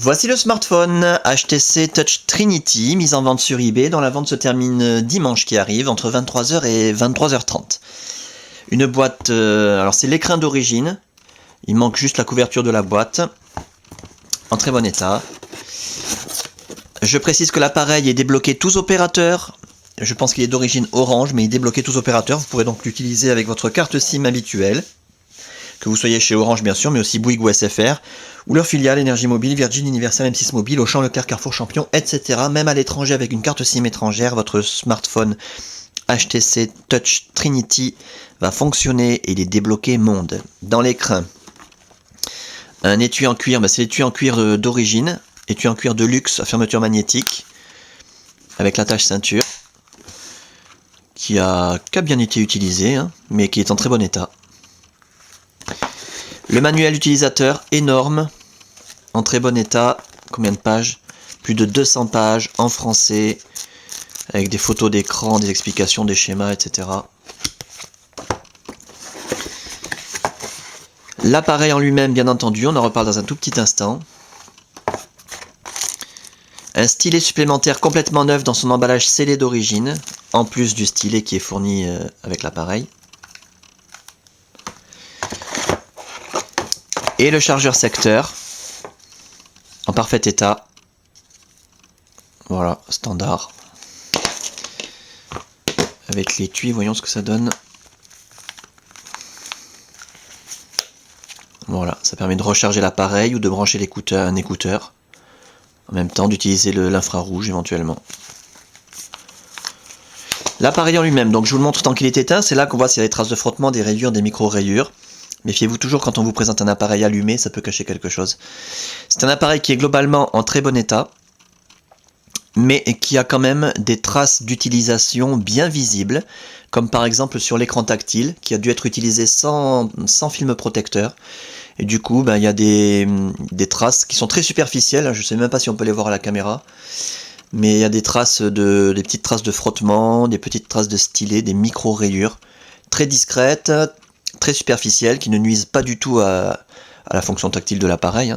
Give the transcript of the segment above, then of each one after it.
Voici le smartphone HTC Touch Trinity, mis en vente sur eBay, dont la vente se termine dimanche qui arrive, entre 23h et 23h30. Une boîte, alors c'est l'écran d'origine, il manque juste la couverture de la boîte, en très bon état. Je précise que l'appareil est débloqué tous opérateurs, je pense qu'il est d'origine Orange, mais il est débloqué tous opérateurs, vous pourrez donc l'utiliser avec votre carte SIM habituelle, que vous soyez chez Orange bien sûr, mais aussi Bouygues ou SFR, ou leur filiale Énergie Mobile, Virgin, Universal, M6 Mobile, Auchan, Leclerc, Carrefour, Champion, etc. Même à l'étranger avec une carte SIM étrangère, votre smartphone HTC Touch Trinity va fonctionner et il est débloqué monde. Dans l'écran, un étui en cuir, c'est l'étui en cuir d'origine, étui en cuir de luxe à fermeture magnétique, avec l'attache ceinture, qui a bien été utilisé, mais qui est en très bon état. Le manuel utilisateur énorme, en très bon état. Combien de pages? Plus de 200 pages en français, avec des photos d'écran, des explications, des schémas, etc. L'appareil en lui-même, bien entendu, on en reparle dans un tout petit instant. Un stylet supplémentaire complètement neuf dans son emballage scellé d'origine, en plus du stylet qui est fourni avec l'appareil. Et le chargeur secteur, en parfait état. Voilà, standard. Avec l'étui, voyons ce que ça donne. Voilà, ça permet de recharger l'appareil ou de brancher un écouteur. En même temps d'utiliser l'infrarouge éventuellement. L'appareil en lui-même, donc je vous le montre tant qu'il est éteint, c'est là qu'on voit s'il y a des traces de frottement, des rayures, des micro-rayures. Méfiez-vous toujours quand on vous présente un appareil allumé, ça peut cacher quelque chose. C'est un appareil qui est globalement en très bon état, mais qui a quand même des traces d'utilisation bien visibles, comme par exemple sur l'écran tactile, qui a dû être utilisé sans film protecteur. Et du coup, il y a des traces qui sont très superficielles, je ne sais même pas si on peut les voir à la caméra, mais il y a des traces des petites traces de frottement, des petites traces de stylet, des micro-rayures, très discrètes, très superficielles, qui ne nuisent pas du tout à la fonction tactile de l'appareil.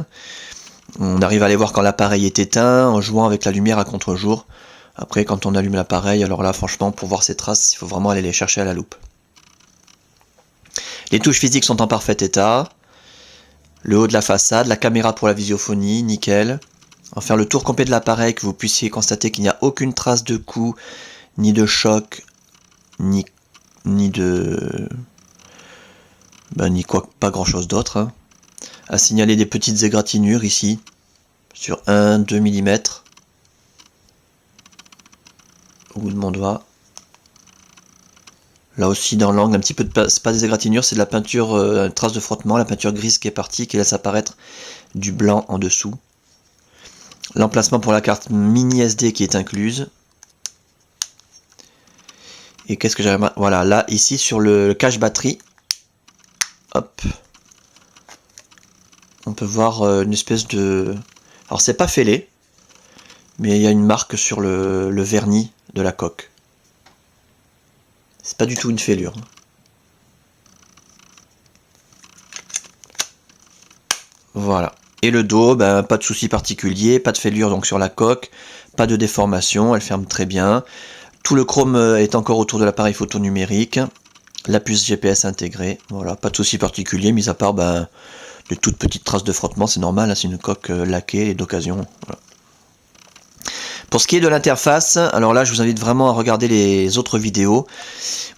On arrive à les voir quand l'appareil est éteint, en jouant avec la lumière à contre-jour. Après, quand on allume l'appareil, alors là, franchement, pour voir ces traces, il faut vraiment aller les chercher à la loupe. Les touches physiques sont en parfait état. Le haut de la façade, la caméra pour la visiophonie, nickel. On va faire le tour complet de l'appareil, que vous puissiez constater qu'il n'y a aucune trace de coup, ni de choc, ni pas grand chose d'autre. À signaler des petites égratignures ici, sur 1-2 mm, au bout de mon doigt. Là aussi dans l'angle, un petit peu de, c'est pas des égratignures, c'est de la peinture, une trace de frottement, la peinture grise qui est partie, qui laisse apparaître du blanc en dessous. L'emplacement pour la carte mini SD qui est incluse. Et qu'est-ce que j'avais... Voilà, là, ici, sur le cache batterie, hop, on peut voir une espèce de... Alors, c'est pas fêlé, mais il y a une marque sur le vernis de la coque. C'est pas du tout une fêlure. Voilà. Et le dos, pas de souci particulier, pas de fêlure donc sur la coque, pas de déformation, elle ferme très bien. Tout le chrome est encore autour de l'appareil photo numérique. La puce GPS intégrée, voilà, pas de souci particulier, mis à part de toutes petites traces de frottement, c'est normal, c'est une coque laquée et d'occasion. Voilà. Pour ce qui est de l'interface, alors là je vous invite vraiment à regarder les autres vidéos.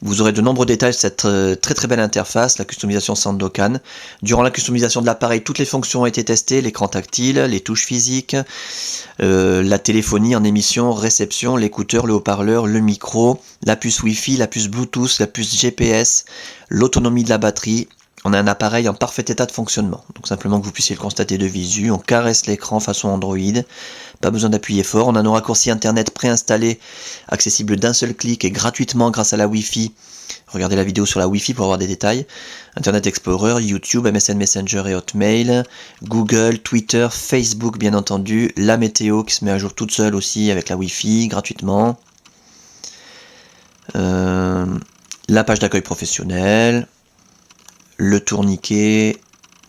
Vous aurez de nombreux détails de cette très belle interface, la customisation Sandokan. Durant la customisation de l'appareil, toutes les fonctions ont été testées, l'écran tactile, les touches physiques, la téléphonie en émission, réception, l'écouteur, le haut-parleur, le micro, la puce Wi-Fi, la puce Bluetooth, la puce GPS, l'autonomie de la batterie. On a un appareil en parfait état de fonctionnement. Donc simplement que vous puissiez le constater de visu, on caresse l'écran façon Android, pas besoin d'appuyer fort. On a nos raccourcis internet préinstallés, accessibles d'un seul clic et gratuitement grâce à la Wi-Fi. Regardez la vidéo sur la Wi-Fi pour avoir des détails. Internet Explorer, YouTube, MSN Messenger et Hotmail, Google, Twitter, Facebook bien entendu, la météo qui se met à jour toute seule aussi avec la Wi-Fi, gratuitement. La page d'accueil professionnel. Le tourniquet,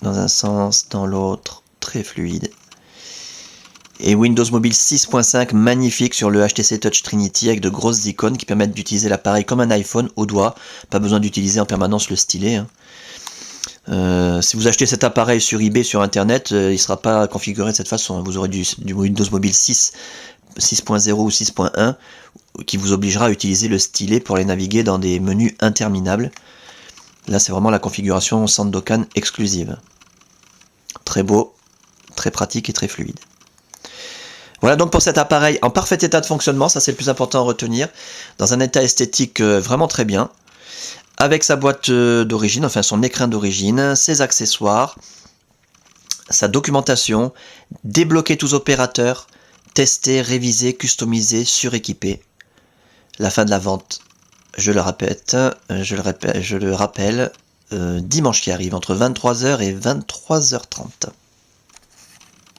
dans un sens, dans l'autre, très fluide. Et Windows Mobile 6.5 magnifique sur le HTC Touch Trinity avec de grosses icônes qui permettent d'utiliser l'appareil comme un iPhone au doigt. Pas besoin d'utiliser en permanence le stylet, hein. Si vous achetez cet appareil sur eBay, sur internet, il ne sera pas configuré de cette façon. Vous aurez du Windows Mobile 6, 6.0 ou 6.1 qui vous obligera à utiliser le stylet pour aller naviguer dans des menus interminables. Là, c'est vraiment la configuration Sandokan exclusive. Très beau, très pratique et très fluide. Voilà donc pour cet appareil en parfait état de fonctionnement, ça c'est le plus important à retenir. Dans un état esthétique vraiment très bien. Avec sa boîte d'origine, enfin son écrin d'origine, ses accessoires, sa documentation, débloquer tous opérateurs, tester, réviser, customiser, suréquiper. La fin de la vente, je le rappelle, dimanche qui arrive entre 23h et 23h30.